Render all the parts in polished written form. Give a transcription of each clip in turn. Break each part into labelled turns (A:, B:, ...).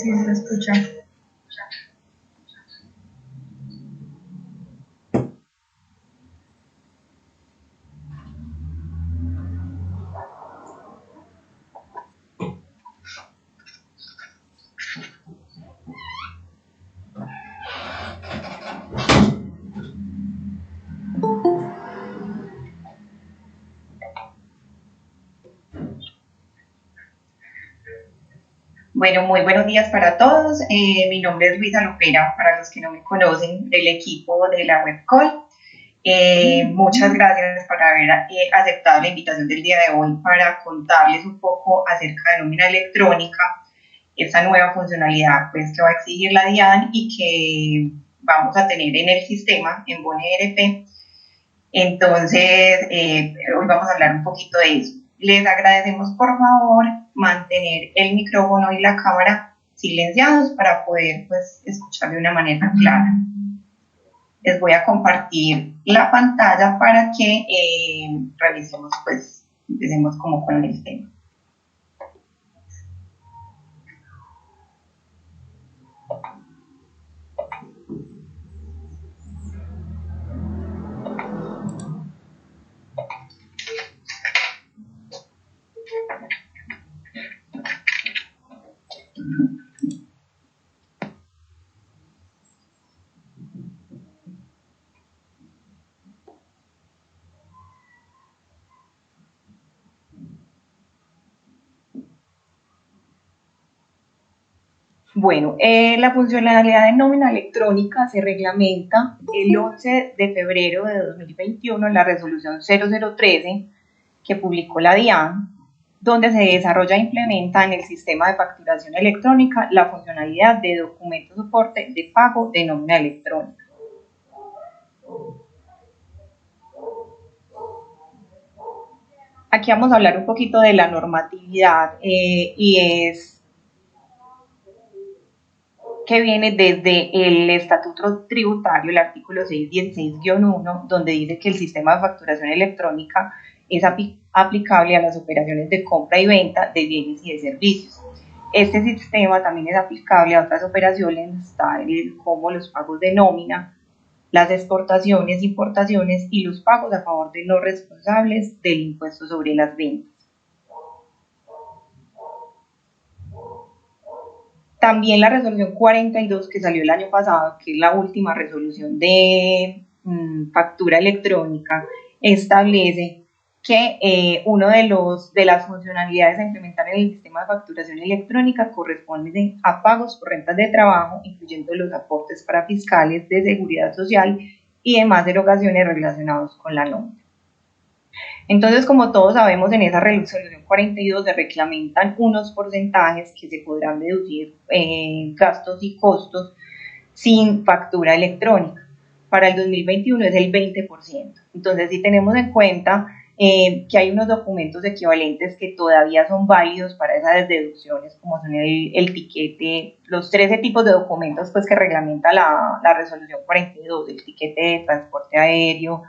A: Sí, se escucha.
B: Bueno, muy buenos días para todos. Mi nombre es Luisa Lopera, para los que no me conocen, del equipo de la webcall. Muchas gracias por haber aceptado la invitación del día de hoy para contarles un poco acerca de nómina electrónica, esta nueva funcionalidad pues, que va a exigir la DIAN y que vamos a tener en el sistema, en BONERP. Entonces, hoy vamos a hablar un poquito de eso. Les agradecemos, por favor, mantener el micrófono y la cámara silenciados para poder pues, escuchar de una manera clara. Les voy a compartir la pantalla para que revisemos, pues, empecemos como con el tema. Bueno, la funcionalidad de nómina electrónica se reglamenta el 11 de febrero de 2021 en la resolución 0013 que publicó la DIAN, donde se desarrolla e implementa en el sistema de facturación electrónica la funcionalidad de documento soporte de pago de nómina electrónica. Aquí vamos a hablar un poquito de la normatividad y es que viene desde el Estatuto Tributario, el artículo 616-1, donde dice que el sistema de facturación electrónica es aplicable a las operaciones de compra y venta de bienes y de servicios. Este sistema también es aplicable a otras operaciones, tales como los pagos de nómina, las exportaciones, importaciones y los pagos a favor de los responsables del impuesto sobre las ventas. También la resolución 42 que salió el año pasado, que es la última resolución de factura electrónica, establece que uno de las funcionalidades a implementar en el sistema de facturación electrónica corresponde a pagos por rentas de trabajo, incluyendo los aportes para fiscales de seguridad social y demás erogaciones relacionados con la nómina. Entonces, como todos sabemos, en esa resolución 42 se reglamentan unos porcentajes que se podrán deducir gastos y costos sin factura electrónica. Para el 2021 es el 20%. Entonces, si tenemos en cuenta que hay unos documentos equivalentes que todavía son válidos para esas deducciones, como son el tiquete, los 13 tipos de documentos pues, que reglamenta la resolución 42, el tiquete de transporte aéreo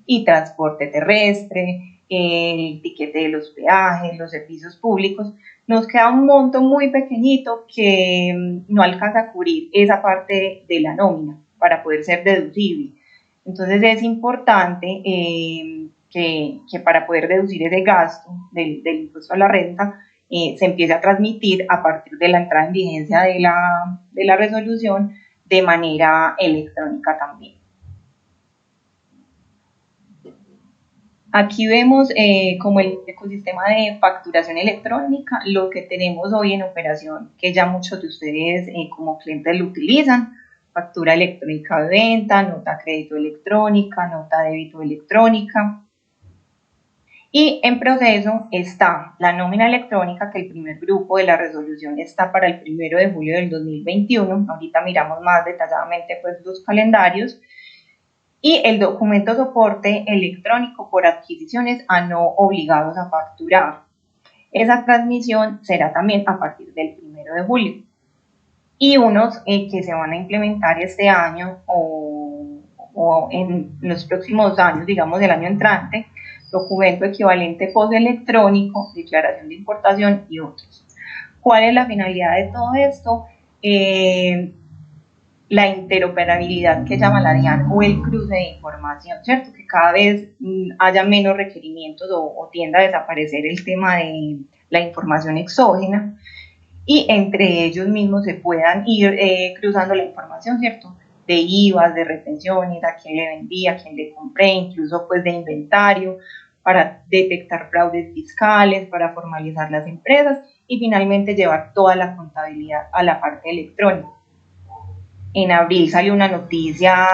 B: y transporte terrestre, el tiquete de los peajes, los servicios públicos, nos queda un monto muy pequeñito que no alcanza a cubrir esa parte de la nómina para poder ser deducible. Entonces es importante que para poder deducir ese gasto del impuesto a la renta se empiece a transmitir a partir de la entrada en vigencia de la resolución de manera electrónica también. Aquí vemos como el ecosistema de facturación electrónica, lo que tenemos hoy en operación, que ya muchos de ustedes como clientes lo utilizan: factura electrónica de venta, nota crédito electrónica, nota débito electrónica. Y en proceso está la nómina electrónica, que el primer grupo de la resolución está para el 1 de julio del 2021. Ahorita miramos más detalladamente pues, los calendarios. Y el documento soporte electrónico por adquisiciones a no obligados a facturar. Esa transmisión será también a partir del 1 de julio. Y unos que se van a implementar este año o en los próximos años, digamos el año entrante: documento equivalente postelectrónico, declaración de importación y otros. ¿Cuál es la finalidad de todo esto? la interoperabilidad que llama la DIAN o el cruce de información, ¿cierto? Que cada vez haya menos requerimientos o tienda a desaparecer el tema de la información exógena y entre ellos mismos se puedan ir cruzando la información, ¿cierto? De IVAs, de retenciones, a quién le vendí, a quién le compré, incluso pues de inventario, para detectar fraudes fiscales, para formalizar las empresas y finalmente llevar toda la contabilidad a la parte electrónica. En abril salió una noticia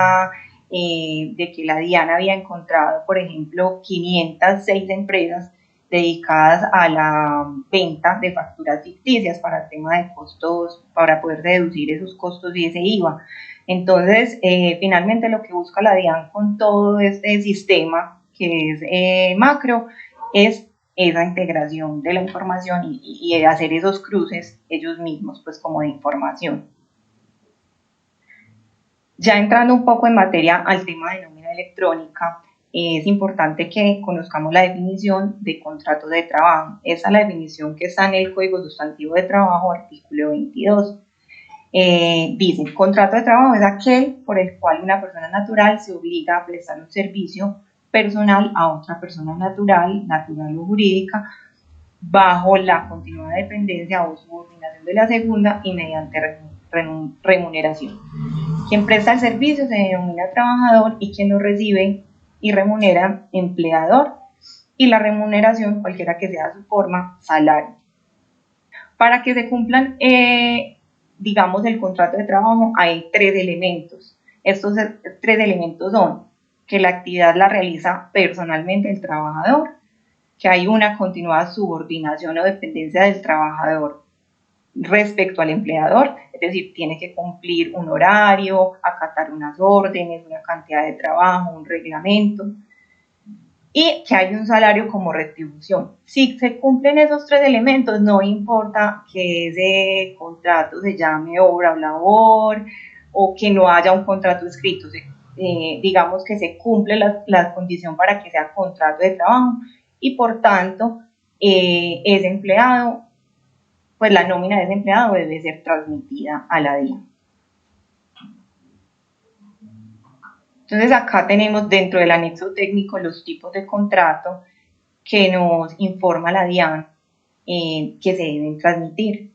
B: de que la DIAN había encontrado, por ejemplo, 506 empresas dedicadas a la venta de facturas ficticias para el tema de costos, para poder deducir esos costos y ese IVA. Entonces, finalmente lo que busca la DIAN con todo este sistema que es macro es esa integración de la información y hacer esos cruces ellos mismos, pues como de información. Ya entrando un poco en materia al tema de nómina electrónica, es importante que conozcamos la definición de contrato de trabajo. Esa es la definición que está en el Código Sustantivo de Trabajo, artículo 22. Dice, contrato de trabajo es aquel por el cual una persona natural se obliga a prestar un servicio personal a otra persona natural o jurídica, bajo la continuada dependencia o subordinación de la segunda y mediante remuneración. Quien presta el servicio se denomina trabajador y quien lo recibe y remunera empleador, y la remuneración, cualquiera que sea su forma, salario. Para que se cumplan, digamos, el contrato de trabajo hay 3 elementos. Estos 3 elementos son que la actividad la realiza personalmente el trabajador, que hay una continuada subordinación o dependencia del trabajador respecto al empleador, es decir, tiene que cumplir un horario, acatar unas órdenes, una cantidad de trabajo, un reglamento, y que hay un salario como retribución. Si se cumplen esos 3 elementos, no importa que ese contrato se llame obra o labor, o que no haya un contrato escrito, digamos que se cumple la condición para que sea contrato de trabajo, y por tanto, ese empleado, pues la nómina de ese empleado debe ser transmitida a la DIAN. Entonces acá tenemos dentro del anexo técnico los tipos de contrato que nos informa la DIAN que se deben transmitir.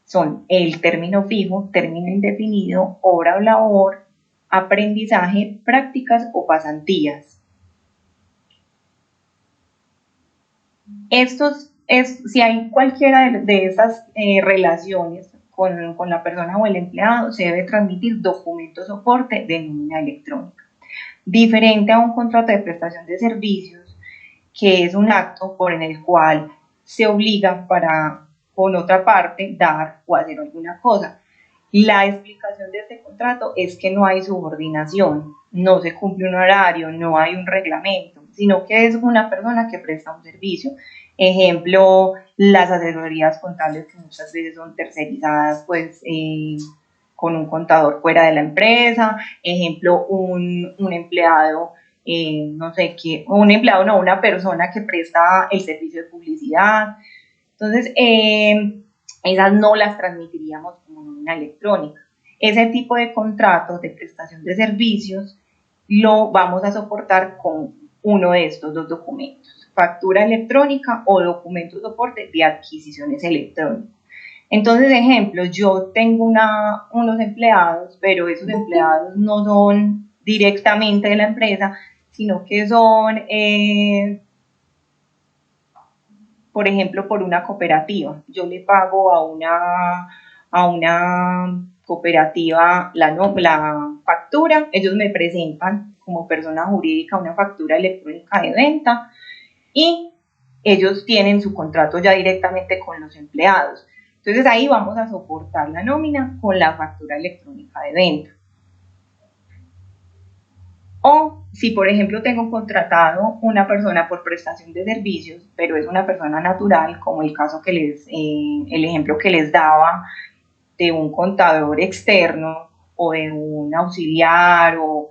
B: Son el término fijo, término indefinido, hora o labor, aprendizaje, prácticas o pasantías. Si hay cualquiera de esas relaciones con la persona o el empleado, se debe transmitir documento soporte de nómina electrónica. Diferente a un contrato de prestación de servicios, que es un acto por el cual se obliga para, con otra parte, dar o hacer alguna cosa. La explicación de este contrato es que no hay subordinación, no se cumple un horario, no hay un reglamento, sino que es una persona que presta un servicio. Ejemplo, las asesorías contables que muchas veces son tercerizadas, pues con un contador fuera de la empresa. Ejemplo, un empleado, no sé qué, una persona que presta el servicio de publicidad. Entonces, esas no las transmitiríamos como nómina electrónica. Ese tipo de contratos de prestación de servicios lo vamos a soportar con uno de estos 2 documentos, factura electrónica o documento soporte de adquisiciones electrónicas. Entonces, ejemplo, yo tengo unos empleados, pero esos empleados no son directamente de la empresa, sino que son, por ejemplo, por una cooperativa. Yo le pago a una cooperativa la factura, ellos me presentan como persona jurídica una factura electrónica de venta y ellos tienen su contrato ya directamente con los empleados. Entonces ahí vamos a soportar la nómina con la factura electrónica de venta. O si, por ejemplo, tengo contratado una persona por prestación de servicios, pero es una persona natural, como el caso el ejemplo que les daba de un contador externo o de un auxiliar o,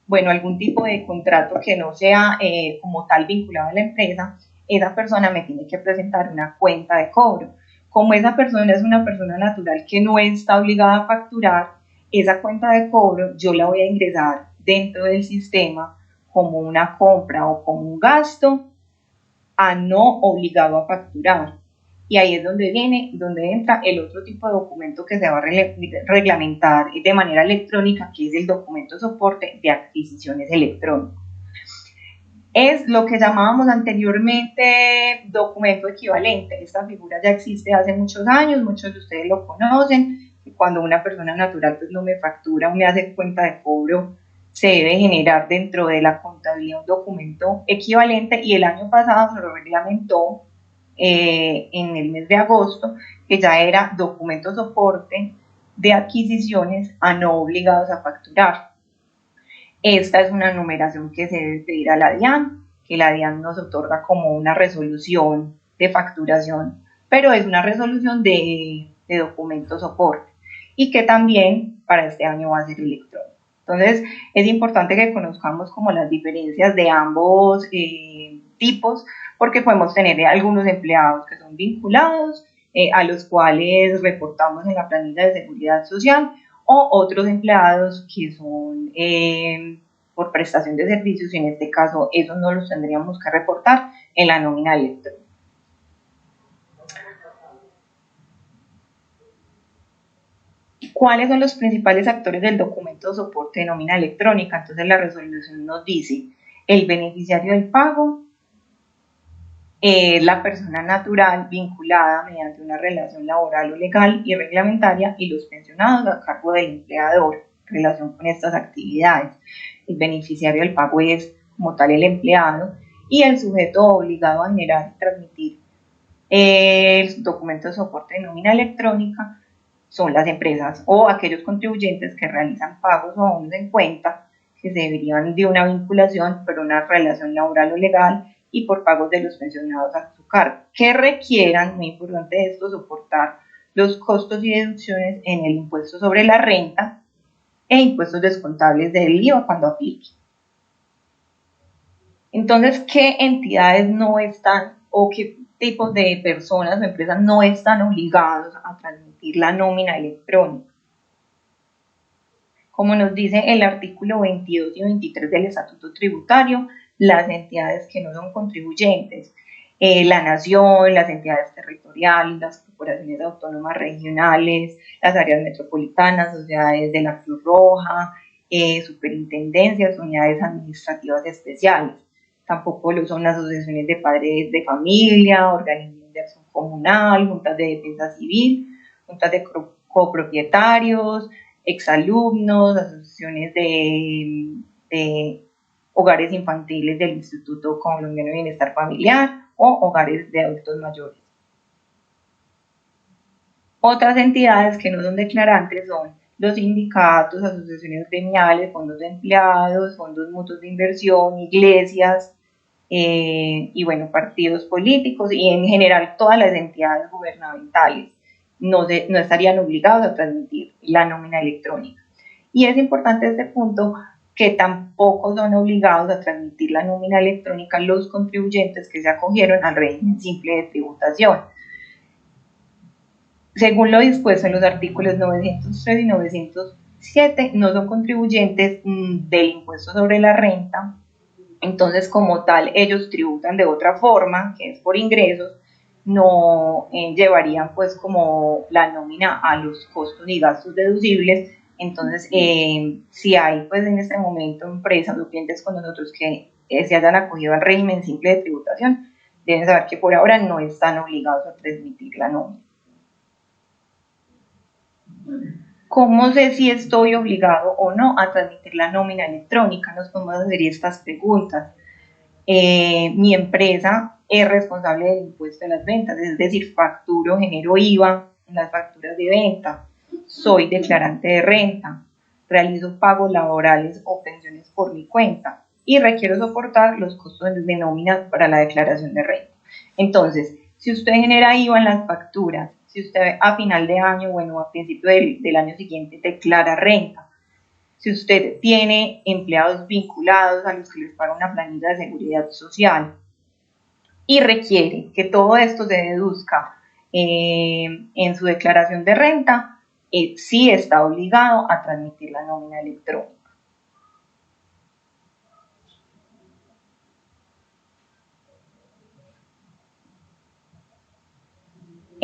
B: bueno, algún tipo de contrato que no sea como tal vinculado a la empresa, esa persona me tiene que presentar una cuenta de cobro. como esa persona es una persona natural que no está obligada a facturar, esa cuenta de cobro yo la voy a ingresar dentro del sistema como una compra o como un gasto a no obligado a facturar. Y ahí es donde entra el otro tipo de documento que se va a reglamentar de manera electrónica, que es el documento soporte de adquisiciones electrónicas. Es lo que llamábamos anteriormente documento equivalente. Esta figura ya existe hace muchos años, muchos de ustedes lo conocen. Cuando una persona natural pues no me factura o me hace cuenta de cobro, se debe generar dentro de la contabilidad un documento equivalente, y el año pasado se lo reglamentó en el mes de agosto, que ya era documento soporte de adquisiciones a no obligados a facturar. Esta es una numeración que se debe pedir a la DIAN, que la DIAN nos otorga como una resolución de facturación, pero es una resolución de documento soporte, y que también para este año va a ser electrónico. Entonces, es importante que conozcamos como las diferencias de ambos tipos, porque podemos tener algunos empleados que son vinculados, a los cuales reportamos en la planilla de seguridad social, o otros empleados que son por prestación de servicios, y en este caso esos no los tendríamos que reportar en la nómina electrónica. ¿Cuáles son los principales actores del documento de soporte de nómina electrónica? Entonces la resolución nos dice: el beneficiario del pago, la persona natural vinculada mediante una relación laboral o legal y reglamentaria, y los pensionados a cargo del empleador en relación con estas actividades. El beneficiario del pago es como tal el empleado, y el sujeto obligado a generar y transmitir el documento de soporte de nómina electrónica son las empresas o aquellos contribuyentes que realizan pagos o abonos en cuenta que se derivan de una vinculación por una relación laboral o legal y por pagos de los pensionados a su cargo, que requieran, muy importante esto, soportar los costos y deducciones en el impuesto sobre la renta e impuestos descontables del IVA cuando aplique. Entonces, ¿qué entidades no están, o qué tipos de personas o empresas no están obligados a transmitir la nómina electrónica? Como nos dice el artículo 22 y 23 del Estatuto Tributario, las entidades que no son contribuyentes, la nación, las entidades territoriales, las corporaciones autónomas regionales, las áreas metropolitanas, sociedades de la Cruz Roja, superintendencias, unidades administrativas especiales. Tampoco lo son las asociaciones de padres de familia, organismos de acción comunal, juntas de defensa civil, juntas de copropietarios, exalumnos, asociaciones de hogares infantiles del Instituto Colombiano de Bienestar Familiar o hogares de adultos mayores. Otras entidades que no son declarantes son los sindicatos, asociaciones gremiales, fondos de empleados, fondos mutuos de inversión, iglesias, y bueno, partidos políticos, y en general todas las entidades gubernamentales no estarían obligados a transmitir la nómina electrónica. Y es importante este punto, que tampoco son obligados a transmitir la nómina electrónica los contribuyentes que se acogieron al régimen simple de tributación. Según lo dispuesto en los artículos 903 y 907, no son contribuyentes del impuesto sobre la renta. Entonces, como tal, ellos tributan de otra forma, que es por ingresos, no llevarían pues como la nómina a los costos y gastos deducibles. Entonces, si hay pues en este momento empresas o clientes con nosotros que se hayan acogido al régimen simple de tributación, deben saber que por ahora no están obligados a transmitir la nómina. ¿Cómo sé si estoy obligado o no a transmitir la nómina electrónica? Nos podemos hacer estas preguntas. Mi empresa es responsable del impuesto de las ventas, es decir, facturo, genero IVA en las facturas de venta, soy declarante de renta, realizo pagos laborales o pensiones por mi cuenta y requiero soportar los costos de nómina para la declaración de renta. Entonces, si usted genera IVA en las facturas, si usted a final de año, bueno, a principio del año siguiente declara renta, si usted tiene empleados vinculados a los que les paga una planilla de seguridad social y requiere que todo esto se deduzca en su declaración de renta, sí está obligado a transmitir la nómina electrónica.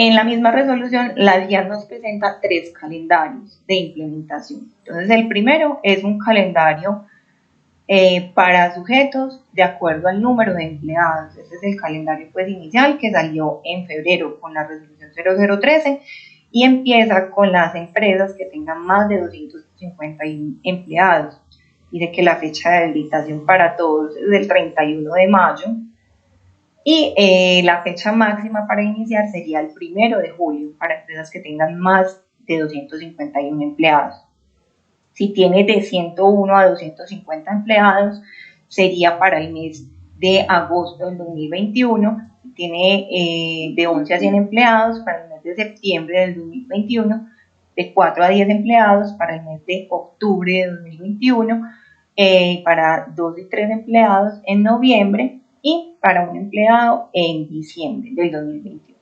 B: En la misma resolución, la DIAN nos presenta 3 calendarios de implementación. Entonces, el primero es un calendario para sujetos de acuerdo al número de empleados. Este es el calendario pues, inicial que salió en febrero con la resolución 0013 y empieza con las empresas que tengan más de 251 empleados. Dice que la fecha de habilitación para todos es el 31 de mayo. Y la fecha máxima para iniciar sería el 1 de julio para empresas que tengan más de 251 empleados. Si tiene de 101 a 250 empleados, sería para el mes de agosto del 2021. Si tiene de 11 a 100 empleados, para el mes de septiembre del 2021. De 4 a 10 empleados, para el mes de octubre de 2021. Para 2 y 3 empleados en noviembre y para un empleado en diciembre del 2021.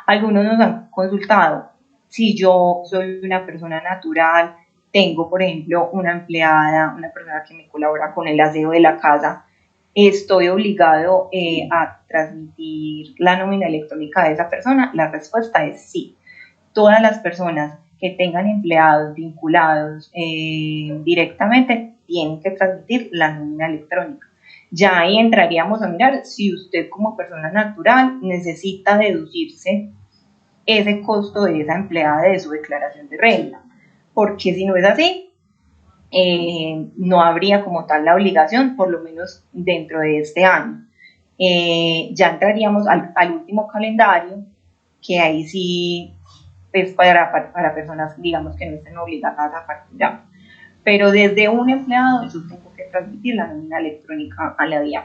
B: Algunos nos han consultado si yo soy una persona natural, tengo, por ejemplo, una empleada, una persona que me colabora con el aseo de la casa, ¿estoy obligado a transmitir la nómina electrónica de esa persona? La respuesta es sí. Todas las personas que tengan empleados vinculados directamente tienen que transmitir la nómina electrónica. Ya ahí entraríamos a mirar si usted como persona natural necesita deducirse ese costo de esa empleada de su declaración de renta, porque si no es así, no habría como tal la obligación, por lo menos dentro de este año. Ya entraríamos al último calendario, que ahí sí es para personas, digamos, que no estén obligadas a facturar. Pero desde un empleado yo tengo que transmitir la nómina electrónica a la DIAN.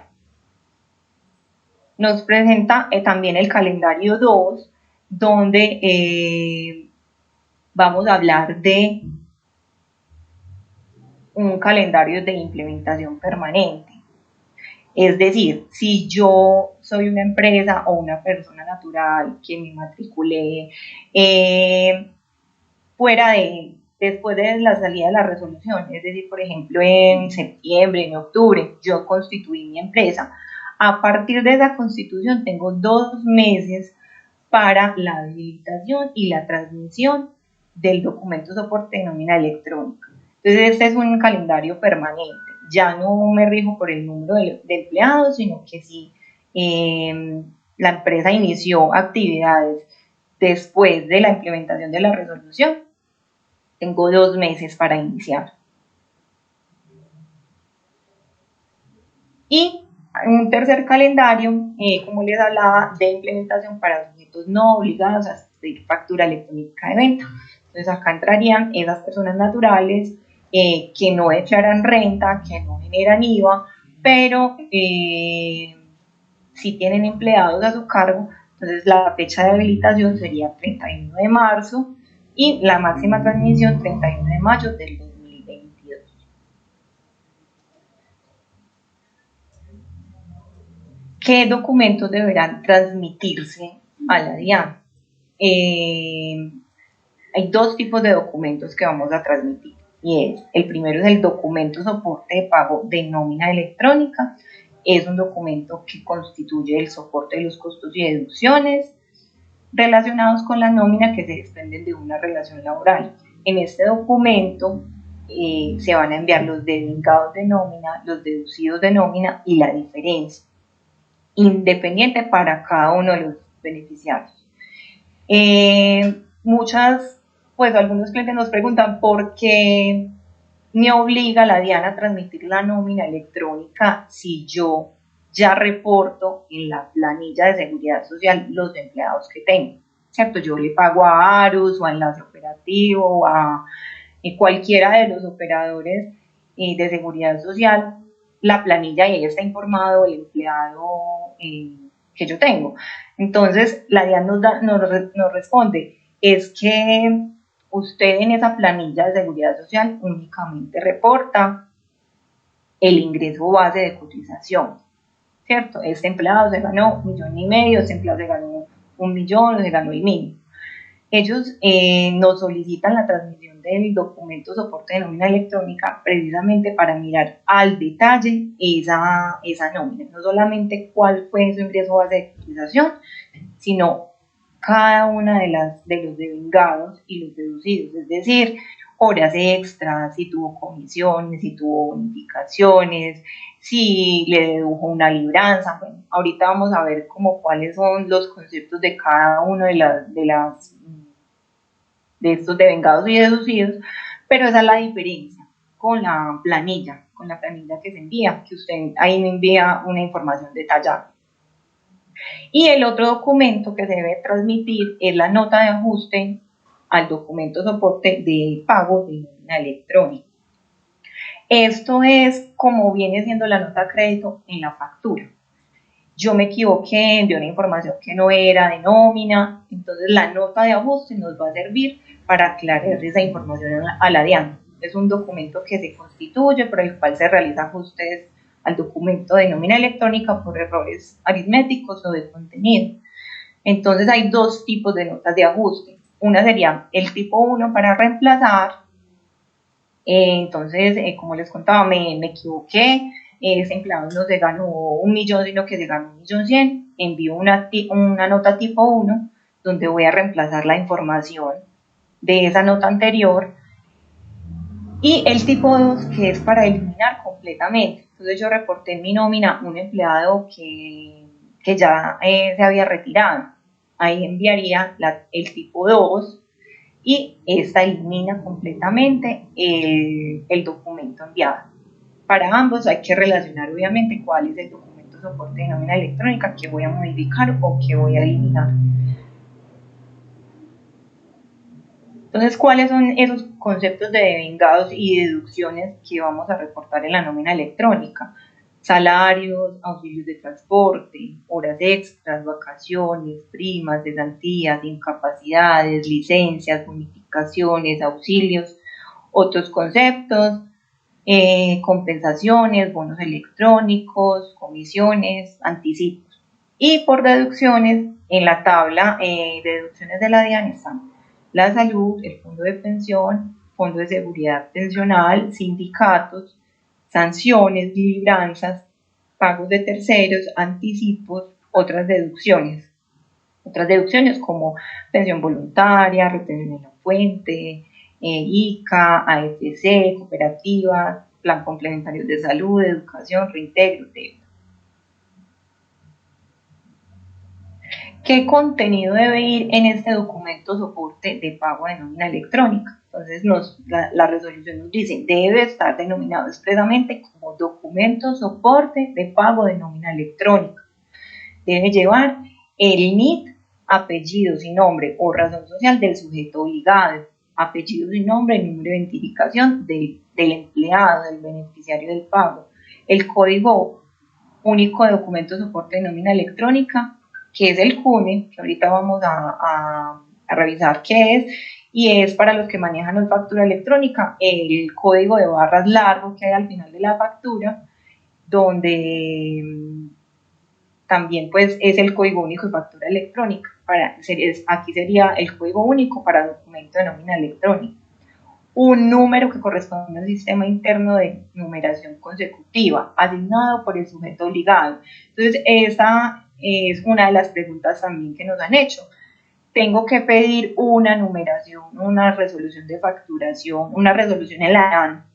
B: Nos presenta también el calendario 2, donde vamos a hablar de un calendario de implementación permanente. Es decir, si yo soy una empresa o una persona natural que me matriculé después de la salida de la resolución, es decir, por ejemplo, en septiembre, en octubre, yo constituí mi empresa. A partir de esa constitución tengo 2 meses para la habilitación y la transmisión del documento soporte de nómina electrónica. Entonces, este es un calendario permanente. Ya no me rijo por el número de empleados, sino que si la empresa inició actividades después de la implementación de la resolución, tengo 2 meses para iniciar. Y un tercer calendario, como les hablaba, de implementación para sujetos no obligados a hacer factura electrónica de venta. Entonces acá entrarían esas personas naturales que no declaran renta, que no generan IVA, pero si tienen empleados a su cargo. Entonces la fecha de habilitación sería 31 de marzo y la máxima transmisión 31 de mayo del 2022. ¿Qué documentos deberán transmitirse a la DIAN? Hay 2 tipos de documentos que vamos a transmitir. Y el primero es el documento soporte de pago de nómina electrónica. Es un documento que constituye el soporte de los costos y deducciones relacionados con la nómina que se desprenden de una relación laboral. En este documento se van a enviar los devengados de nómina, los deducidos de nómina y la diferencia, independiente para cada uno de los beneficiarios. Algunos clientes nos preguntan por qué me obliga la DIAN a transmitir la nómina electrónica si yo ya reporto en la planilla de seguridad social los empleados que tengo, ¿cierto? Yo le pago a Arus o a Enlace Operativo o a cualquiera de los operadores de seguridad social la planilla y ahí está informado el empleado que yo tengo. Entonces la DIAN nos responde, es que usted en esa planilla de seguridad social únicamente reporta el ingreso base de cotización, ¿cierto? Este empleado se ganó 1,5 millones, este empleado se ganó 1 millón o se ganó el mínimo. Ellos nos solicitan la transmisión del documento soporte de nómina electrónica precisamente para mirar al detalle esa nómina, no solamente cuál fue su ingreso base de cotización, sino cada una de los devengados y los deducidos, es decir, horas extras, si tuvo comisiones, si tuvo bonificaciones, si le dedujo una libranza. Bueno, ahorita vamos a ver como cuáles son los conceptos de cada uno de estos devengados y deducidos, pero esa es la diferencia con la planilla que se envía, que usted ahí me envía una información detallada. Y el otro documento que se debe transmitir es la nota de ajuste al documento soporte de pago de nómina electrónica. Esto es como viene siendo la nota de crédito en la factura. Yo me equivoqué, envié una información que no era de nómina, entonces la nota de ajuste nos va a servir para aclarar esa información a la DIAN. Es un documento que se constituye, por el cual se realiza ajustes al documento de nómina electrónica por errores aritméticos o de contenido. Entonces hay dos tipos de notas de ajuste. Una sería el tipo 1 para reemplazar. Entonces, como les contaba, me equivoqué. Ese empleado no se ganó 1 millón, sino que se ganó 1.100.000. Envío una nota tipo 1 donde voy a reemplazar la información de esa nota anterior. Y el tipo 2, que es para eliminar completamente. Entonces yo reporté en mi nómina un empleado que ya se había retirado. Ahí enviaría el tipo 2 y esta elimina completamente el documento enviado. Para ambos hay que relacionar obviamente cuál es el documento soporte de nómina electrónica que voy a modificar o que voy a eliminar. Entonces, ¿cuáles son esos conceptos de devengados y deducciones que vamos a reportar en la nómina electrónica? Salarios, auxilios de transporte, horas extras, vacaciones, primas, cesantías, incapacidades, licencias, bonificaciones, auxilios, otros conceptos, compensaciones, bonos electrónicos, comisiones, anticipos. Y por deducciones, en la tabla de deducciones de la DIAN están la salud, el fondo de pensión, fondo de seguridad pensional, sindicatos, sanciones, libranzas, pagos de terceros, anticipos, otras deducciones. Otras deducciones como pensión voluntaria, retención en la fuente, ICA, AFC, cooperativas, plan complementario de salud, educación, reintegro, etc. ¿Qué contenido debe ir en este documento soporte de pago de nómina electrónica? Entonces la resolución nos dice, debe estar denominado expresamente como documento soporte de pago de nómina electrónica. Debe llevar el NIT, apellidos y nombre o razón social del sujeto obligado, apellidos y nombre, el número de identificación del empleado, del beneficiario del pago, el código único de documento soporte de nómina electrónica, que es el CUNE, que ahorita vamos a revisar qué es, y es para los que manejan la factura electrónica, el código de barras largo que hay al final de la factura, donde también pues es el código único de factura electrónica. Aquí sería el código único para documento de nómina electrónica. Un número que corresponde al sistema interno de numeración consecutiva, asignado por el sujeto obligado. Entonces, esa es una de las preguntas también que nos han hecho. Tengo que pedir una numeración, una resolución de facturación, una resolución en la DIAN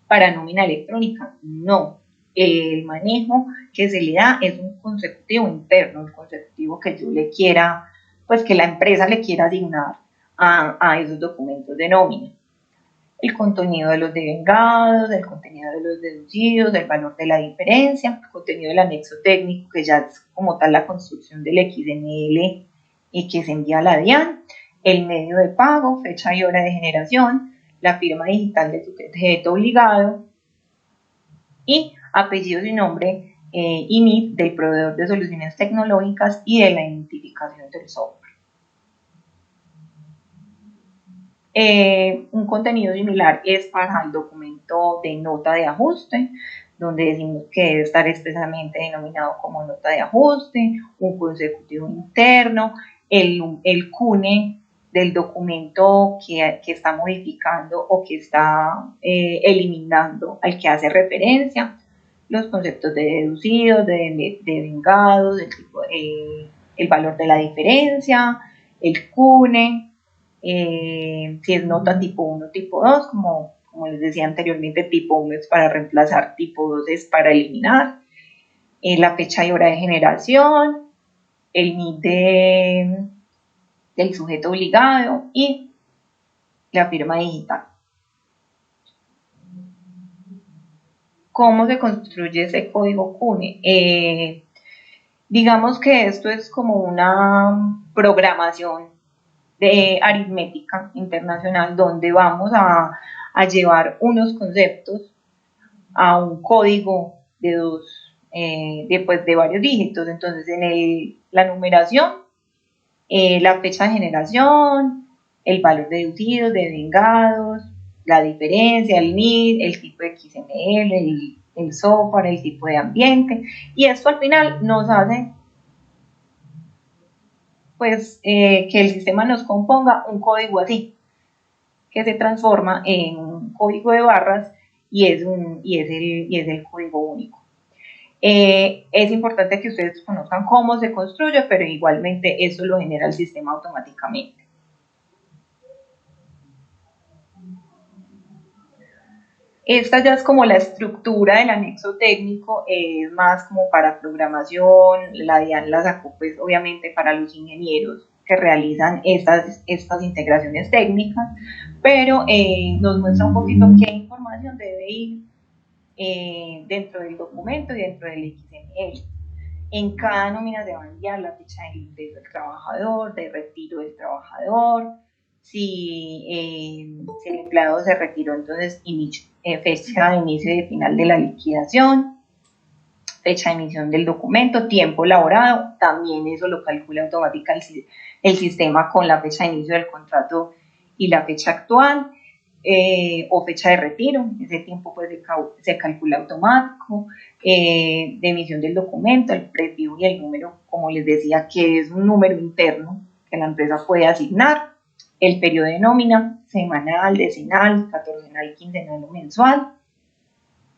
B: para nómina electrónica. No, el manejo que se le da es un consecutivo interno, un consecutivo que yo le quiera, pues que la empresa le quiera asignar a esos documentos de nómina. El contenido de los devengados, el contenido de los deducidos, el valor de la diferencia, el contenido del anexo técnico, que ya es como tal la construcción del XML y que se envía a la DIAN, el medio de pago, fecha y hora de generación, la firma digital de sujeto obligado y apellidos y nombre y NIT del proveedor de soluciones tecnológicas y de la identificación del software. Un contenido similar es para el documento de nota de ajuste, donde decimos que debe estar expresamente denominado como nota de ajuste, un consecutivo interno, el CUNE del documento que está modificando o que está eliminando al que hace referencia, los conceptos de deducidos, de vengados, el valor de la diferencia, el CUNE, si es nota tipo 1, tipo 2, como les decía anteriormente, tipo 1 es para reemplazar, tipo 2 es para eliminar, la fecha y hora de generación, el NID del sujeto obligado y la firma digital. ¿Cómo se construye ese código CUNE? Digamos que esto es como una programación de aritmética internacional donde vamos a llevar unos conceptos a un código de varios dígitos. Entonces, en la numeración, la fecha de generación, el valor de deducidos, de vengados, la diferencia, el NID, el tipo de XML, el software, el tipo de ambiente, y esto al final nos hace pues que el sistema nos componga un código así, que se transforma en un código de barras y es el código único. Es importante que ustedes conozcan cómo se construye, pero igualmente eso lo genera el sistema automáticamente. Esta ya es como la estructura del anexo técnico, es más como para programación, la DIAN la sacó pues obviamente para los ingenieros que realizan estas integraciones técnicas, pero nos muestra un poquito qué información debe ir dentro del documento y dentro del XML. En cada nómina se va a enviar la fecha de ingreso del trabajador, de retiro del trabajador, si el empleado se retiró, entonces fecha de inicio y de final de la liquidación, fecha de emisión del documento, tiempo laborado, también eso lo calcula automáticamente el sistema con la fecha de inicio del contrato y la fecha actual, o fecha de retiro, ese tiempo pues se calcula automático, de emisión del documento, el preview y el número, como les decía, que es un número interno que la empresa puede asignar, el periodo de nómina, semanal, decenal, catorcenal, quincenal o mensual,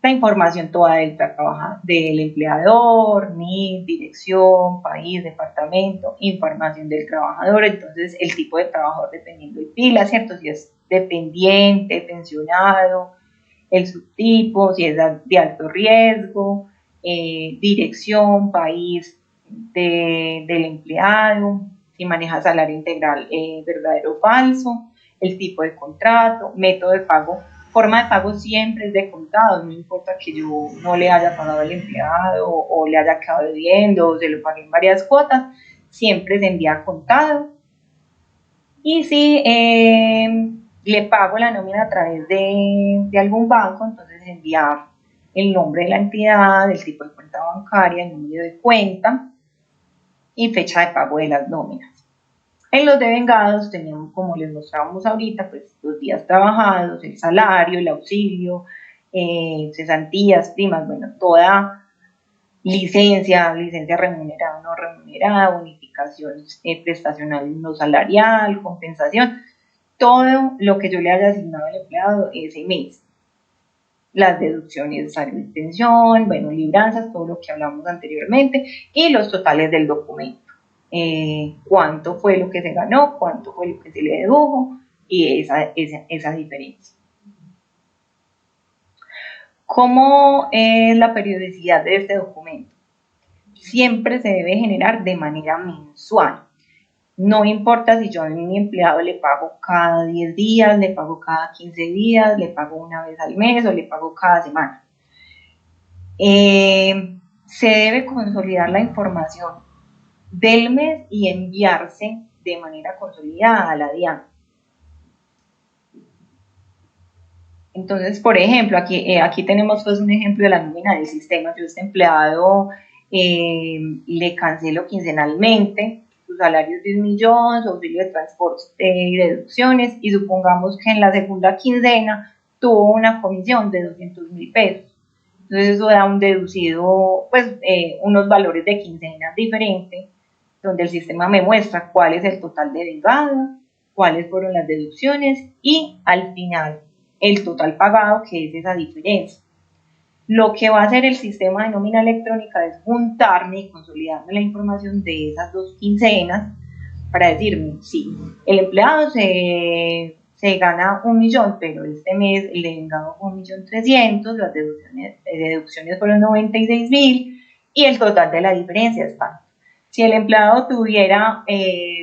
B: la información toda del empleador, NID, dirección, país, departamento, información del trabajador, entonces el tipo de trabajador dependiendo de pila, ¿cierto? Si es dependiente, pensionado, el subtipo, si es de alto riesgo, dirección, país del empleado, si maneja salario integral verdadero o falso, el tipo de contrato, método de pago. Forma de pago siempre es de contado, no importa que yo no le haya pagado al empleado o le haya quedado debiendo o se lo pagué en varias cuotas, siempre se envía contado. Y si le pago la nómina a través de algún banco, entonces enviar el nombre de la entidad, el tipo de cuenta bancaria, el número de cuenta y fecha de pago de las nóminas. En los devengados tenemos, como les mostrábamos ahorita, pues los días trabajados, el salario, el auxilio, cesantías, primas, bueno, toda licencia remunerada o no remunerada, bonificación prestacional no salarial, compensación, todo lo que yo le haya asignado al empleado ese mes. Las deducciones de salario de pensión, bueno, libranzas, todo lo que hablamos anteriormente, y los totales del documento. Cuánto fue lo que se ganó, cuánto fue lo que se le dedujo y esa diferencia. ¿Cómo es la periodicidad de este documento? Siempre se debe generar de manera mensual. No importa si yo a mi empleado le pago cada 10 días, le pago cada 15 días, le pago una vez al mes o le pago cada semana. Se debe consolidar la información del mes y enviarse de manera consolidada a la DIAN. Entonces, por ejemplo, aquí tenemos pues un ejemplo de la nómina del sistema. Yo a este empleado le cancelo quincenalmente, su salario es 10 millones, auxilio de transporte y deducciones, y supongamos que en la segunda quincena tuvo una comisión de 200.000 pesos. Entonces eso da un deducido, pues unos valores de quincenas diferentes, donde el sistema me muestra cuál es el total de vengado, cuáles fueron las deducciones y al final el total pagado, que es esa diferencia. Lo que va a hacer el sistema de nómina electrónica es juntarme y consolidarme la información de esas dos quincenas para decirme, sí, el empleado se gana 1.000.000, pero este mes le han dado 1.300.000, las deducciones fueron 96.000 y el total de la diferencia es tanto. Si el empleado tuviera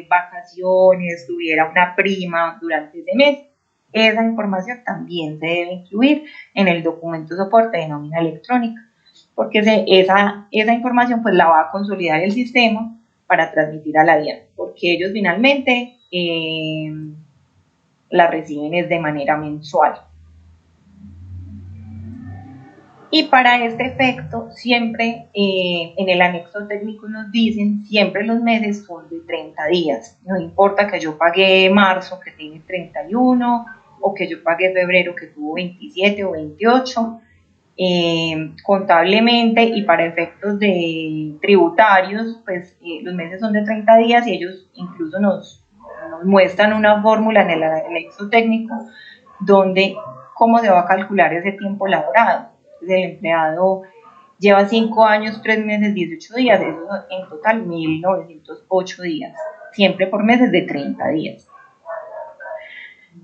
B: vacaciones, tuviera una prima durante ese mes, esa información también se debe incluir en el documento soporte de nómina electrónica, porque esa información pues la va a consolidar el sistema para transmitir a la DIAN, porque ellos finalmente la reciben es de manera mensual. Y para este efecto, siempre en el anexo técnico nos dicen, siempre los meses son de 30 días. No importa que yo pague marzo, que tiene 31, o que yo pague febrero, que tuvo 27 o 28. Contablemente y para efectos de tributarios, pues los meses son de 30 días y ellos incluso nos muestran una fórmula en el anexo técnico donde cómo se va a calcular ese tiempo laborado. Entonces, el empleado lleva 5 años, 3 meses, 18 días, eso en total 1.908 días, siempre por meses de 30 días.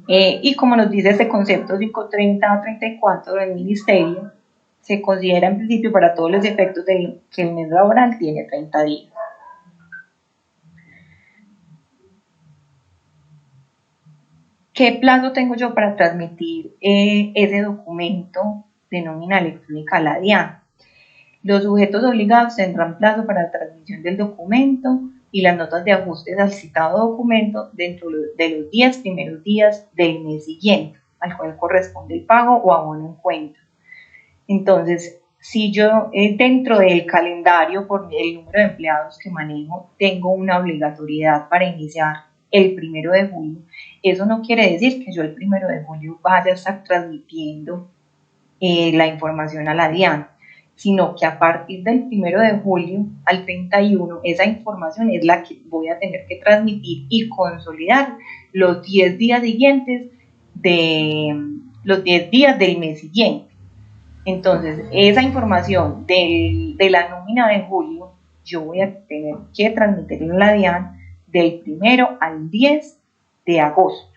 B: Y como nos dice este concepto 530-34 del Ministerio, se considera en principio para todos los efectos que el mes laboral tiene 30 días. ¿Qué plazo tengo yo para transmitir ese documento de nómina electrónica a la DIAN? Los sujetos obligados tendrán plazo para la transmisión del documento y las notas de ajustes al citado documento dentro de los 10 primeros días del mes siguiente, al cual corresponde el pago o abono en cuenta. Entonces, si yo dentro del calendario, por el número de empleados que manejo, tengo una obligatoriedad para iniciar el 1 de julio, eso no quiere decir que yo el 1 de julio vaya a estar transmitiendo la información a la DIAN, sino que a partir del 1 de julio al 31, esa información es la que voy a tener que transmitir y consolidar los 10 días siguientes los 10 días del mes siguiente. Entonces, esa información de la nómina de julio, yo voy a tener que transmitirla en la DIAN del 1 al 10 de agosto,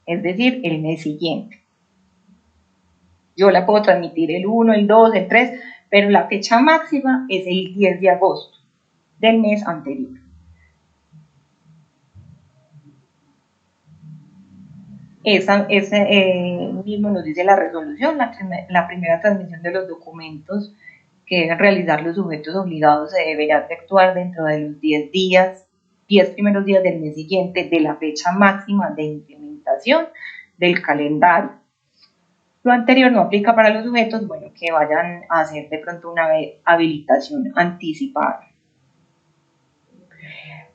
B: es decir, el mes siguiente. Yo la puedo transmitir el 1, el 2, el 3, pero la fecha máxima es el 10 de agosto del mes anterior. Ese mismo nos dice la resolución, la primera transmisión de los documentos que deben realizar los sujetos obligados se deberá efectuar dentro de los 10 primeros días del mes siguiente de la fecha máxima de implementación del calendario. Lo anterior no aplica para los sujetos, bueno, que vayan a hacer de pronto una habilitación anticipada.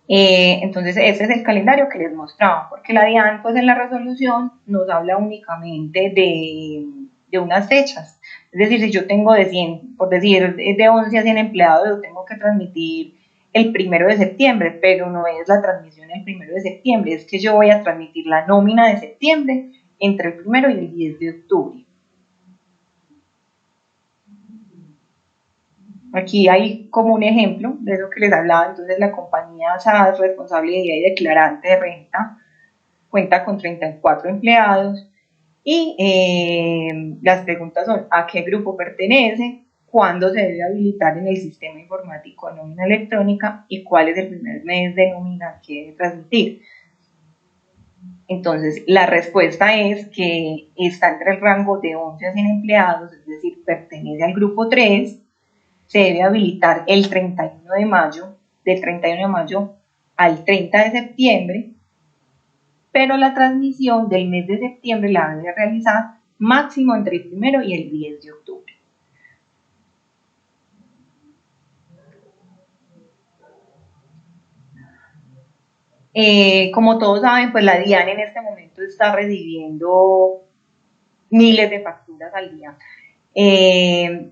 B: Entonces, ese es el calendario que les mostraba, porque la DIAN, pues en la resolución, nos habla únicamente de unas fechas. Es decir, si yo tengo de 100, por decir, de 11 a 100 empleados, yo tengo que transmitir el 1 de septiembre, pero no es la transmisión el 1 de septiembre, es que yo voy a transmitir la nómina de septiembre entre el 1 y el 10 de octubre. Aquí hay como un ejemplo de eso que les hablaba. Entonces, la compañía SAS, responsable y declarante de renta, cuenta con 34 empleados y las preguntas son: ¿a qué grupo pertenece? ¿Cuándo se debe habilitar en el sistema informático de nómina electrónica? ¿Y cuál es el primer mes de nómina que debe transmitir? Entonces, la respuesta es que está entre el rango de 11 a 100 empleados, es decir, pertenece al grupo 3, se debe habilitar el 31 de mayo, del 31 de mayo al 30 de septiembre, pero la transmisión del mes de septiembre la debe realizar máximo entre el 1 y el 10 de octubre. Como todos saben, pues la DIAN en este momento está recibiendo miles de facturas al día.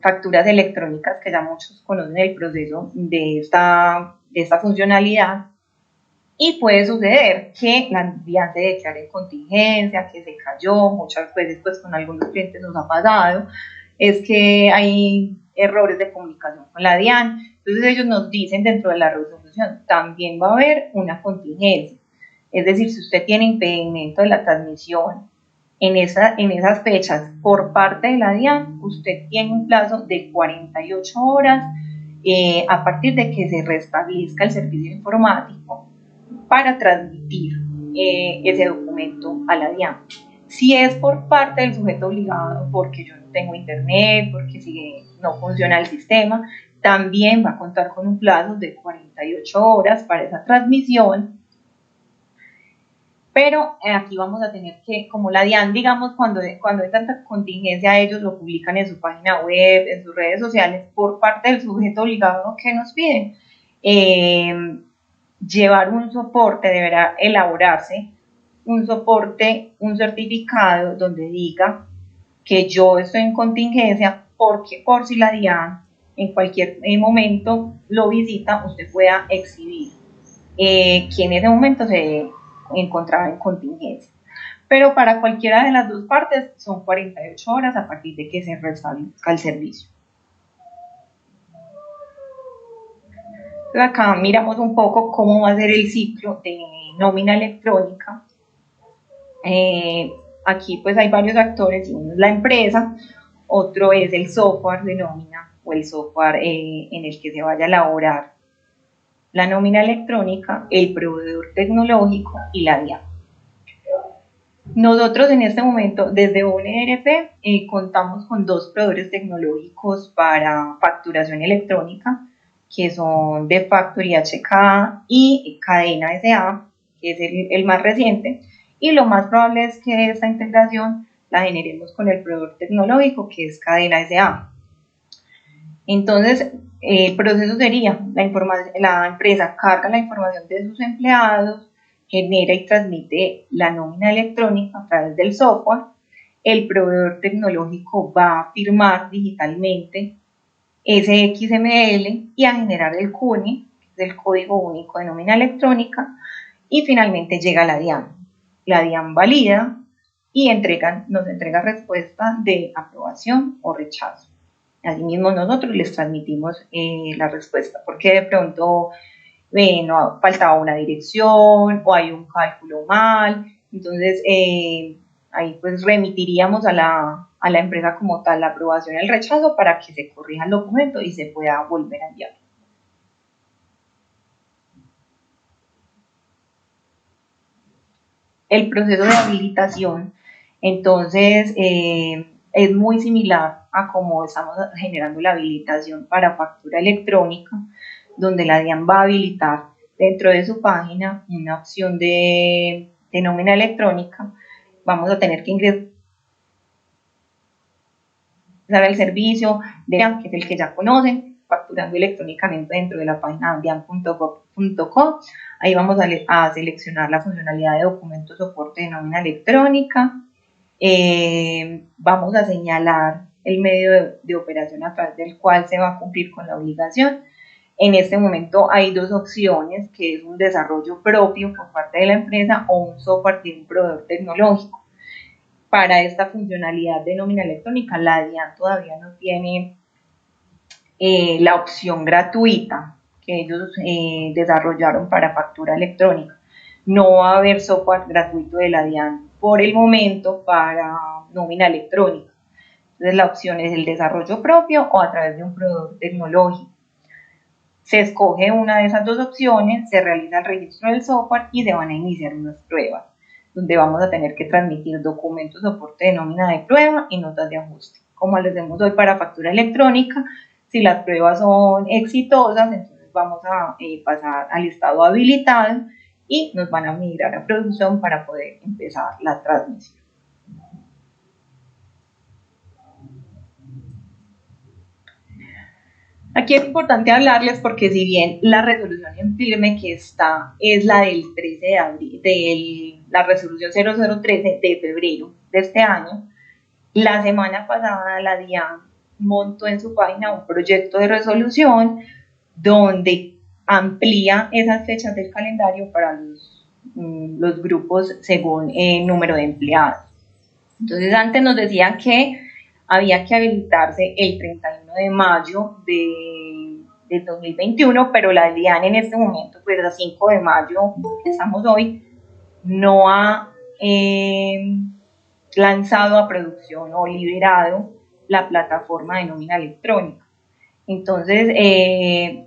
B: facturas electrónicas, que ya muchos conocen el proceso de esta funcionalidad. Y puede suceder que la DIAN se declare en contingencia, que se cayó, muchas veces pues con algunos clientes nos ha pasado, es que hay errores de comunicación con la DIAN. Entonces ellos nos dicen dentro de la resolución, también va a haber una contingencia. Es decir, si usted tiene impedimento de la transmisión en esas fechas por parte de la DIAN, usted tiene un plazo de 48 horas a partir de que se restablezca el servicio informático para transmitir ese documento a la DIAN. Si es por parte del sujeto obligado, porque yo no tengo internet, porque si no funciona el sistema, también va a contar con un plazo de 48 horas para esa transmisión. Pero aquí vamos a tener que, como la DIAN, digamos, cuando hay tanta contingencia, ellos lo publican en su página web, en sus redes sociales, por parte del sujeto obligado que nos piden. Llevar un soporte, deberá elaborarse un soporte, un certificado donde diga que yo estoy en contingencia, porque por si la DIAN en cualquier momento lo visita, usted pueda exhibir que en ese momento se encontraba en contingencia. Pero para cualquiera de las dos partes son 48 horas a partir de que se restablezca el servicio. Acá miramos un poco cómo va a ser el ciclo de nómina electrónica. Aquí pues hay varios actores, uno es la empresa, otro es el software de nómina o el software en el que se vaya a elaborar la nómina electrónica, el proveedor tecnológico y la DIAN. Nosotros en este momento desde ONRP contamos con dos proveedores tecnológicos para facturación electrónica, que son DeFactory HK y Cadena SA, que es el más reciente, y lo más probable es que esta integración la generemos con el proveedor tecnológico, que es Cadena SA. Entonces, el proceso sería, la empresa carga la información de sus empleados, genera y transmite la nómina electrónica a través del software, el proveedor tecnológico va a firmar digitalmente ese XML y a generar el CUNI, que es el Código Único de Nómina Electrónica, y finalmente llega la DIAN. La DIAN valida y nos entrega respuesta de aprobación o rechazo. Asimismo, nosotros les transmitimos la respuesta, porque de pronto no faltaba una dirección o hay un cálculo mal. Entonces, ahí pues remitiríamos a la empresa como tal la aprobación y el rechazo para que se corrija el documento y se pueda volver a enviar. El proceso de habilitación, entonces, es muy similar a cómo estamos generando la habilitación para factura electrónica, donde la DIAN va a habilitar dentro de su página una opción de nómina electrónica. Vamos a tener que ingresar el servicio de DIAN, que es el que ya conocen, facturando electrónicamente dentro de la página dian.gov.co. Ahí vamos a seleccionar la funcionalidad de documento soporte de nómina electrónica. Vamos a señalar el medio de operación a través del cual se va a cumplir con la obligación. En este momento hay dos opciones, que es un desarrollo propio por parte de la empresa o un software de un proveedor tecnológico. Para esta funcionalidad de nómina electrónica, la DIAN todavía no tiene la opción gratuita que ellos desarrollaron para factura electrónica. No va a haber software gratuito de la DIAN por el momento para nómina electrónica. Entonces la opción es el desarrollo propio o a través de un proveedor tecnológico. Se escoge una de esas dos opciones, se realiza el registro del software y se van a iniciar unas pruebas, donde vamos a tener que transmitir documentos soporte de nómina de prueba y notas de ajuste. Como les hacemos hoy para factura electrónica, si las pruebas son exitosas, entonces vamos a pasar al estado habilitado y nos van a migrar a producción para poder empezar la transmisión. Aquí es importante hablarles porque si bien la resolución en firme que está es la del 13 de abril, la resolución 0013 de febrero de este año, la semana pasada la DIAN montó en su página un proyecto de resolución donde amplía esas fechas del calendario para los grupos según el número de empleados. Entonces antes nos decían que había que habilitarse el 31 de mayo de 2021, pero la DIAN en este momento, pues a 5 de mayo, que estamos hoy, no ha lanzado a producción o liberado la plataforma de nómina electrónica. Entonces,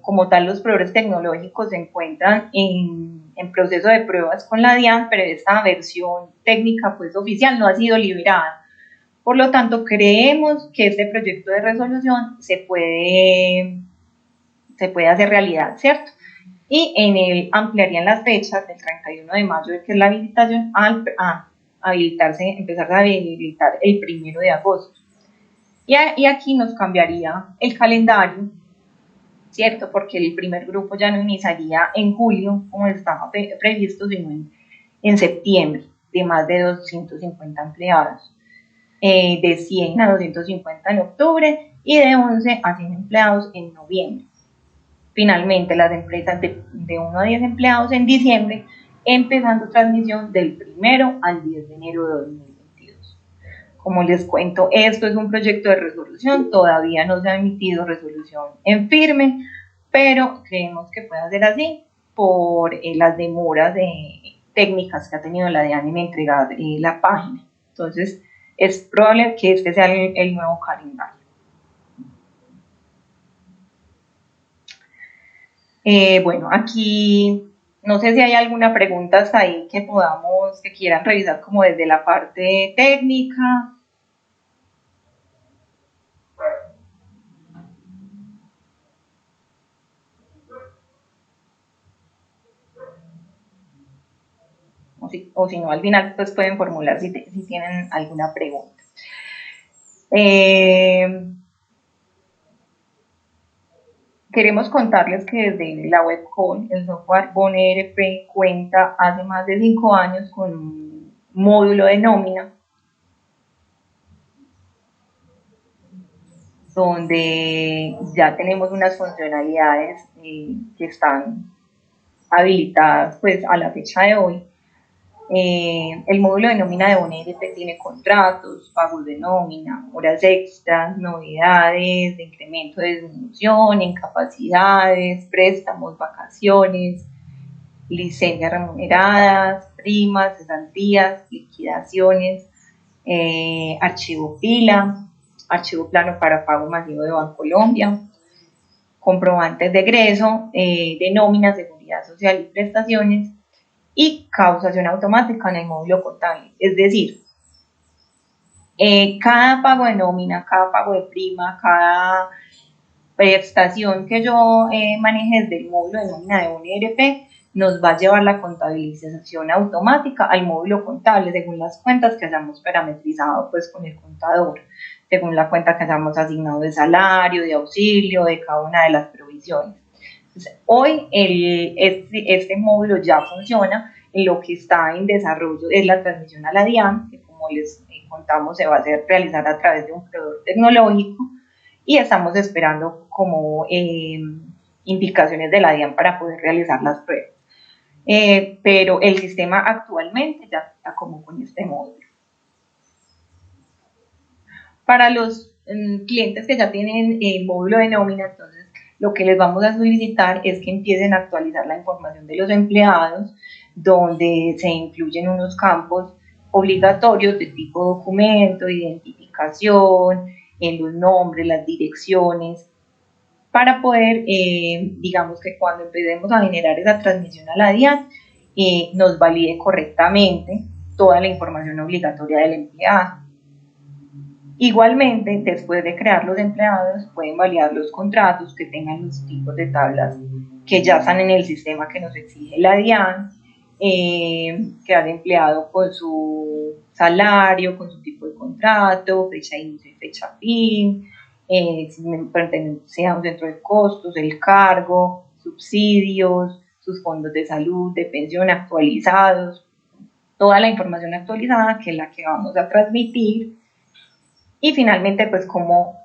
B: como tal, los proveedores tecnológicos se encuentran en proceso de pruebas con la DIAN, pero esta versión técnica pues oficial no ha sido liberada. Por lo tanto, creemos que este proyecto de resolución se puede hacer realidad, ¿cierto? Y en él ampliarían las fechas del 31 de mayo, que es la habilitación, a empezar a habilitar el 1 de agosto. Y aquí nos cambiaría el calendario, ¿cierto? Porque el primer grupo ya no iniciaría en julio, como estaba previsto, sino en septiembre, de más de 250 empleados, de 100 a 250 en octubre y de 11 a 100 empleados en noviembre. Finalmente, las empresas de 1 a 10 empleados en diciembre, empezando transmisión del 1 al 10 de enero de 2022. Como les cuento, esto es un proyecto de resolución, todavía no se ha emitido resolución en firme, pero creemos que puede ser así por las demoras técnicas que ha tenido la DIAN en entregar la página. Entonces, es probable que este sea el nuevo calendario. Bueno, aquí no sé si hay alguna pregunta hasta ahí que quieran revisar como desde la parte técnica. O si no, al final pues pueden formular si tienen alguna pregunta. Queremos contarles que desde la webcall, el software BonERP cuenta hace más de 5 años con un módulo de nómina donde ya tenemos unas funcionalidades que están habilitadas pues a la fecha de hoy. El módulo de nómina de BonERP tiene contratos, pagos de nómina, horas extras, novedades de incremento de disminución, incapacidades, préstamos, vacaciones, licencias remuneradas, primas, cesantías, liquidaciones, archivo pila, archivo plano para pago masivo de Bancolombia, comprobantes de egreso, de nómina, seguridad social y prestaciones, y causación automática en el módulo contable. Es decir, cada pago de nómina, cada pago de prima, cada prestación que yo maneje desde el módulo de nómina de BonERP nos va a llevar la contabilización automática al módulo contable según las cuentas que hayamos parametrizado pues con el contador, según la cuenta que hayamos asignado de salario, de auxilio, de cada una de las provisiones. Entonces, hoy este módulo ya funciona. Lo que está en desarrollo es la transmisión a la DIAN, que como les contamos se va a realizar a través de un proveedor tecnológico, y estamos esperando como indicaciones de la DIAN para poder realizar las pruebas. Pero el sistema actualmente ya está como con este módulo. Para los clientes que ya tienen el módulo de nómina, entonces lo que les vamos a solicitar es que empiecen a actualizar la información de los empleados, donde se incluyen unos campos obligatorios de tipo documento, identificación, en los nombres, las direcciones, para poder, digamos que cuando empecemos a generar esa transmisión a la DIAN, nos valide correctamente toda la información obligatoria del empleado. Igualmente, después de crear los empleados, pueden validar los contratos que tengan los tipos de tablas que ya están en el sistema que nos exige la DIAN, crear empleado con su salario, con su tipo de contrato, fecha de inicio y fecha fin, sean dentro de costos, el cargo, subsidios, sus fondos de salud, de pensión actualizados, toda la información actualizada que es la que vamos a transmitir. Y finalmente, pues cómo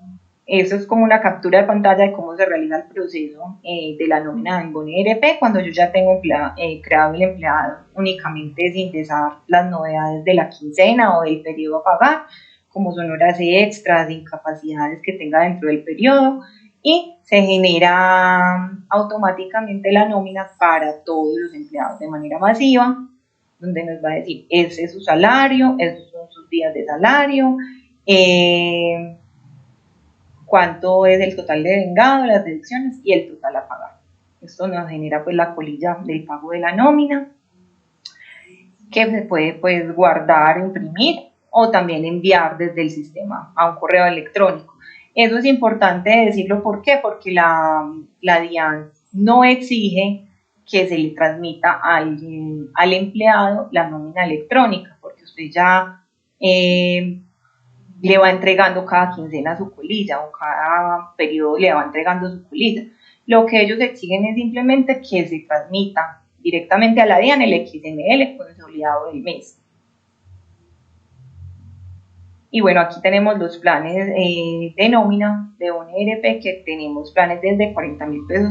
B: Eso es como una captura de pantalla de cómo se realiza el proceso de la nómina en Boni ERP cuando yo ya tengo creado el empleado, únicamente sin ingresar las novedades de la quincena o del periodo a pagar, como son horas extras, incapacidades que tenga dentro del periodo, y se genera automáticamente la nómina para todos los empleados de manera masiva, donde nos va a decir, ese es su salario, esos son sus días de salario, cuánto es el total de vengado, las deducciones y el total a pagar. Esto nos genera pues la colilla del pago de la nómina, que se puede pues guardar, imprimir o también enviar desde el sistema a un correo electrónico. Eso es importante decirlo, ¿por qué? Porque la DIAN no exige que se le transmita al empleado la nómina electrónica, porque usted ya le va entregando cada quincena su colilla o cada periodo le va entregando su colilla. Lo que ellos exigen es simplemente que se transmita directamente a la DIAN el XML consolidado del mes. Y bueno, aquí tenemos los planes de nómina de Boni ERP, que tenemos planes desde 40.000 pesos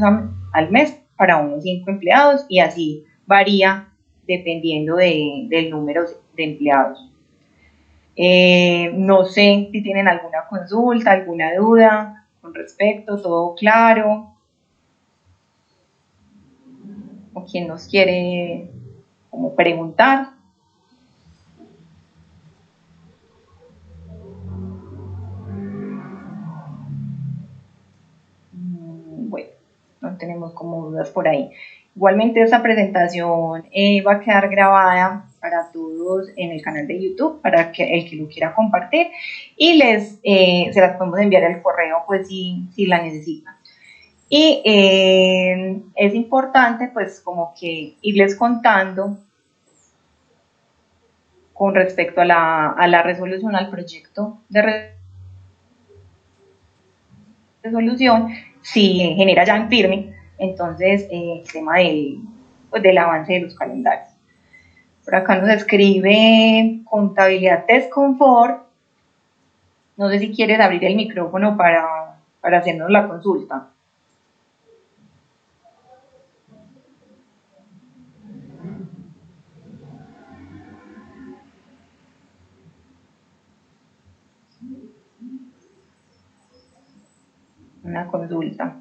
B: al mes para unos 5 empleados y así varía dependiendo del número de empleados. No sé si tienen alguna consulta, alguna duda con respecto, todo claro, o quien nos quiere como preguntar. Bueno, no tenemos como dudas por ahí. Igualmente esta presentación va a quedar grabada para todos en el canal de YouTube, para que el que lo quiera compartir, y se las podemos enviar al correo pues si la necesitan. Y es importante pues como que irles contando con respecto a la resolución, al proyecto de resolución, si genera ya en firme, entonces el tema del avance de los calendarios. Por acá nos escribe Contabilidad Desconfort. No sé si quieres abrir el micrófono para hacernos la consulta. Una consulta.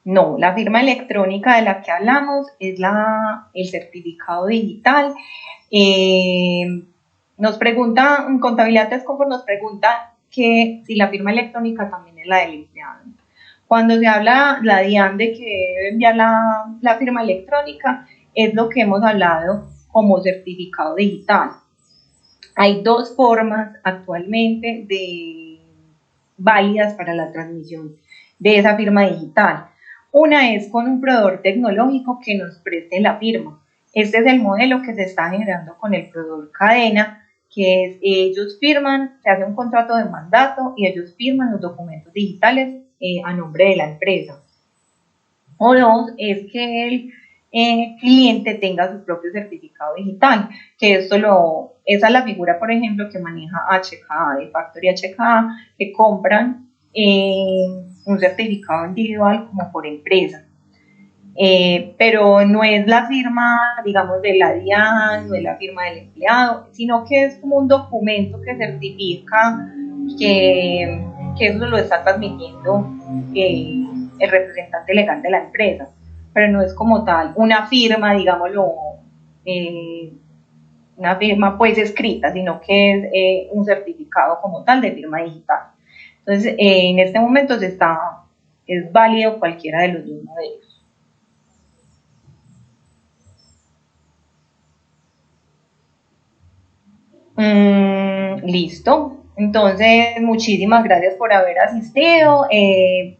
B: No, la firma electrónica de la que hablamos es el certificado digital. Nos pregunta, en Contabilidad Desconfort nos pregunta que si la firma electrónica también es la del empleado. Cuando se habla la DIAN de que debe enviar la firma electrónica, es lo que hemos hablado como certificado digital. Hay dos formas actualmente válidas para la transmisión de esa firma digital. Una es con un proveedor tecnológico que nos preste la firma. Este es el modelo que se está generando con el proveedor cadena, que es ellos firman, se hace un contrato de mandato y ellos firman los documentos digitales a nombre de la empresa. O dos, es que el cliente tenga su propio certificado digital, que esa es la figura, por ejemplo, que maneja HKA, de Factory HKA, que compran un certificado individual como por empresa. Pero no es la firma, digamos, de la DIAN, no es la firma del empleado, sino que es como un documento que certifica que eso lo está transmitiendo el representante legal de la empresa, pero no es como tal una firma, digámoslo, una firma pues escrita, sino que es un certificado como tal de firma digital. Entonces, en este momento es válido cualquiera de los dos modelos. Listo. Entonces, muchísimas gracias por haber asistido.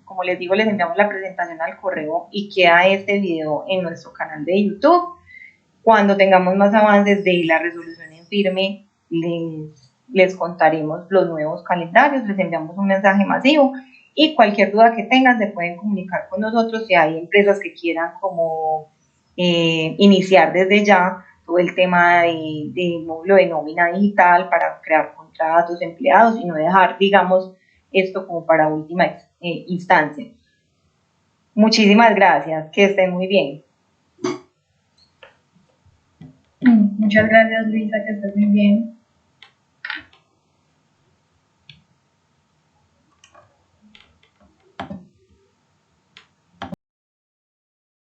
B: Como les digo, les enviamos la presentación al correo y queda este video en nuestro canal de YouTube. Cuando tengamos más avances de la resolución en firme, les contaremos los nuevos calendarios, les enviamos un mensaje masivo y cualquier duda que tengan se pueden comunicar con nosotros. Si hay empresas que quieran como iniciar desde ya, todo el tema de módulo de nómina digital para crear contratos, empleados y no dejar, digamos, esto como para última instancia. Muchísimas gracias, que estén muy bien.
A: Muchas gracias, Luisa, que estés muy bien.